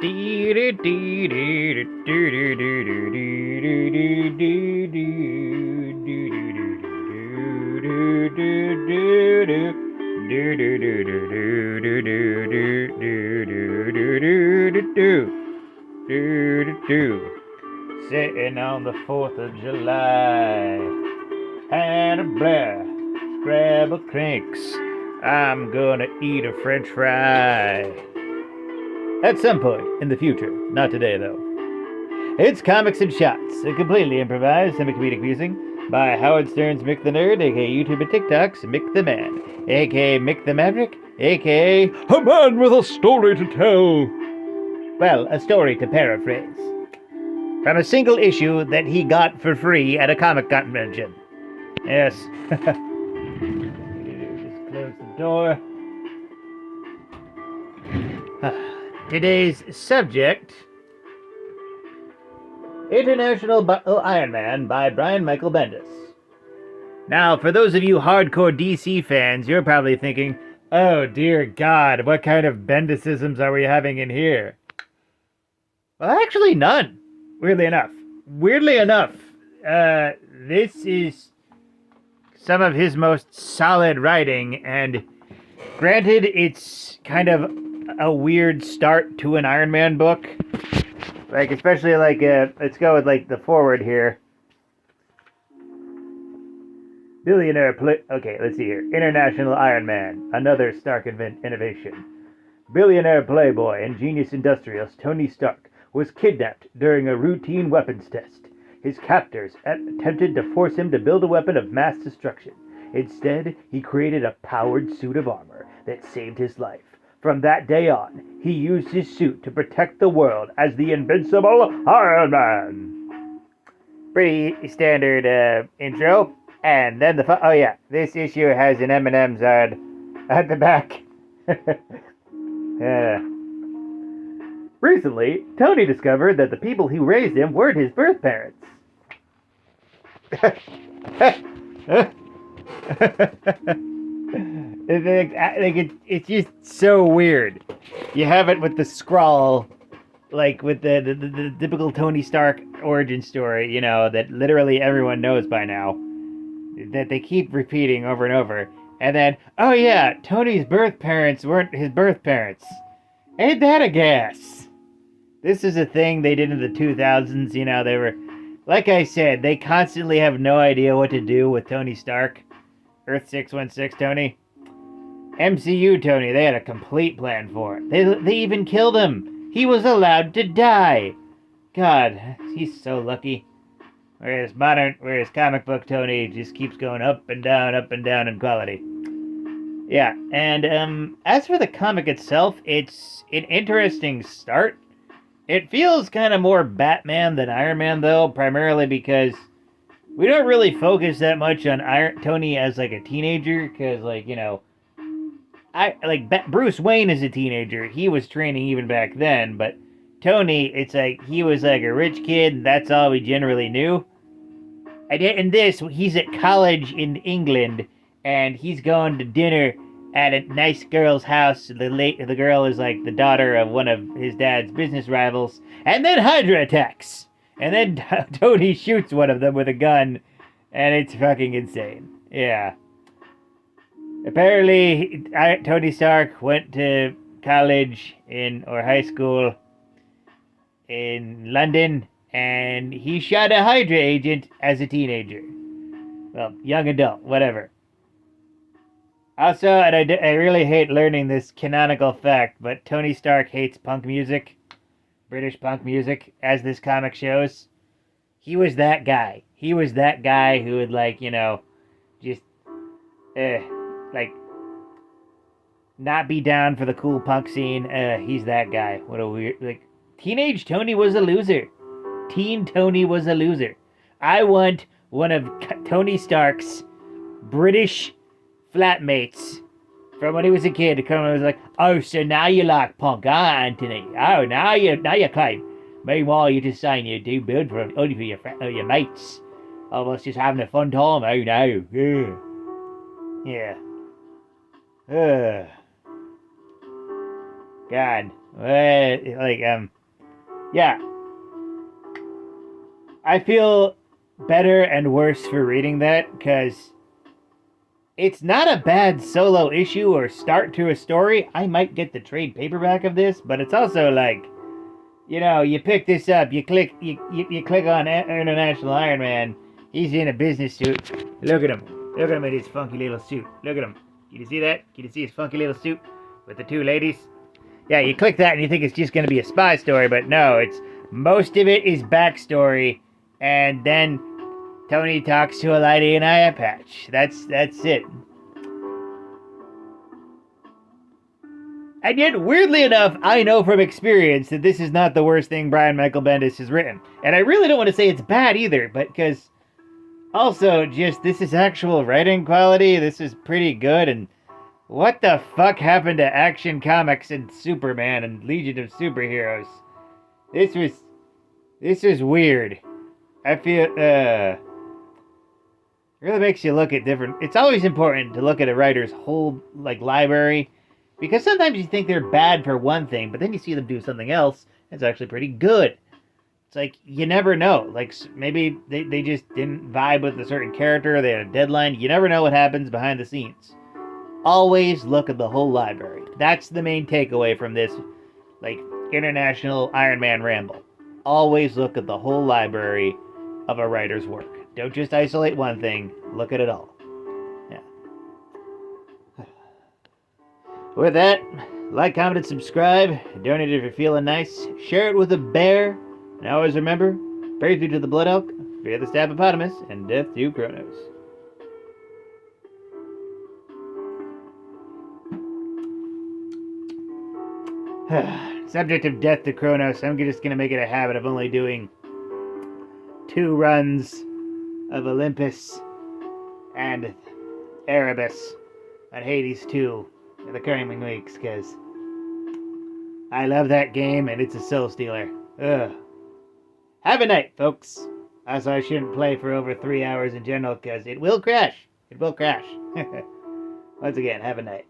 Sitting on the 4th of July, Hannah Blair, Scrabble Crinks. I'm gonna eat a French fry. At some point in the future, not today though. It's Comics and Shots, a completely improvised semi-comedic musing by Howard Stern's Mick the Nerd, aka YouTube and TikTok's Mick the Man, aka Mick the Maverick, aka a man with a story to tell. Well, a story to paraphrase. From a single issue that he got for free at a comic convention. Yes. Just close the door. Today's subject: International Iron Man by Brian Michael Bendis. Now, for those of you hardcore DC fans, you're probably thinking, oh dear God, what kind of Bendisisms are we having in here? Well, actually none. Weirdly enough, this is some of his most solid writing, and granted, it's kind of a weird start to an Iron Man book. Like, especially let's go with the forward here. Okay, let's see here. International Iron Man, another Stark innovation. Billionaire playboy and genius industrialist Tony Stark was kidnapped during a routine weapons test. His captors attempted to force him to build a weapon of mass destruction. Instead, he created a powered suit of armor that saved his life. From that day on, he used his suit to protect the world as the invincible Iron Man. Pretty standard intro. And then this issue has an M&M's ad at the back. Recently, Tony discovered that the people who raised him weren't his birth parents. It's just so weird. You have it with the scrawl, like with the typical Tony Stark origin story, that literally everyone knows by now, that they keep repeating over and over. And then, oh yeah, Tony's birth parents weren't his birth parents. Ain't that a gas? This is a thing they did in the 2000s, they were, like I said, they constantly have no idea what to do with Tony Stark. Earth 616 Tony. MCU Tony, they had a complete plan for it. They even killed him. He was allowed to die. God, he's so lucky. Whereas comic book Tony just keeps going up and down in quality. Yeah, and as for the comic itself, it's an interesting start. It feels kind of more Batman than Iron Man, though, primarily because we don't really focus that much on Tony as a teenager, because Bruce Wayne is a teenager. He was training even back then, but Tony, it's he was a rich kid, and that's all we generally knew. And in this, he's at college in England, and he's going to dinner at a nice girl's house. The girl is the daughter of one of his dad's business rivals, and then Hydra attacks, and then Tony shoots one of them with a gun, and it's fucking insane. Yeah. Apparently, Tony Stark went to college or high school in London, and he shot a Hydra agent as a teenager. Well, young adult, whatever. Also, and I really hate learning this canonical fact, but Tony Stark hates punk music, British punk music, as this comic shows. He was that guy. He was that guy who would, just, not be down for the cool punk scene. He's that guy. What a weird, teenage Tony was a loser. Teen Tony was a loser. I want one of Tony Stark's British flatmates from when he was a kid to come and was like, oh, so now you like punk, huh, Anthony? Oh, now you claim. Meanwhile, you're just saying you do build only for your mates. Almost just having a fun time. Oh, no. Yeah. God. Like, yeah. I feel better and worse for reading that because it's not a bad solo issue or start to a story. I might get the trade paperback of this, but it's also like, you pick this up, you click on International Iron Man. He's in a business suit. Look at him. Look at him in his funky little suit. Look at him. Can you see that? Can you see his funky little suit with the two ladies? Yeah, you click that and you think it's just going to be a spy story, but no, it's most of it is backstory, and then Tony talks to a lady in eye patch. That's it. And yet, weirdly enough, I know from experience that this is not the worst thing Brian Michael Bendis has written. And I really don't want to say it's bad either, but because also, just this is actual writing quality, this is pretty good, and what the fuck happened to Action Comics and Superman and Legion of Superheroes? This was weird. I feel, it really makes you look at different. It's always important to look at a writer's whole, like, library, because sometimes you think they're bad for one thing, but then you see them do something else that's actually pretty good. It's like, you never know. Like, maybe they just didn't vibe with a certain character, or they had a deadline. You never know what happens behind the scenes. Always look at the whole library. That's the main takeaway from this, like, International Iron Man ramble. Always look at the whole library of a writer's work. Don't just isolate one thing. Look at it all. Yeah. With that, like, comment, and subscribe. Donate if you're feeling nice. Share it with a bear. And always remember, pray through to the blood elk, fear the stabbopotamus, and death to Kronos. Subject of death to Kronos, I'm just going to make it a habit of only doing 2 runs of Olympus and Erebus on Hades 2 in the coming weeks, because I love that game and it's a soul stealer. Ugh. Have a night, folks. Also, I shouldn't play for over 3 hours in general, because it will crash. It will crash. Once again, have a night.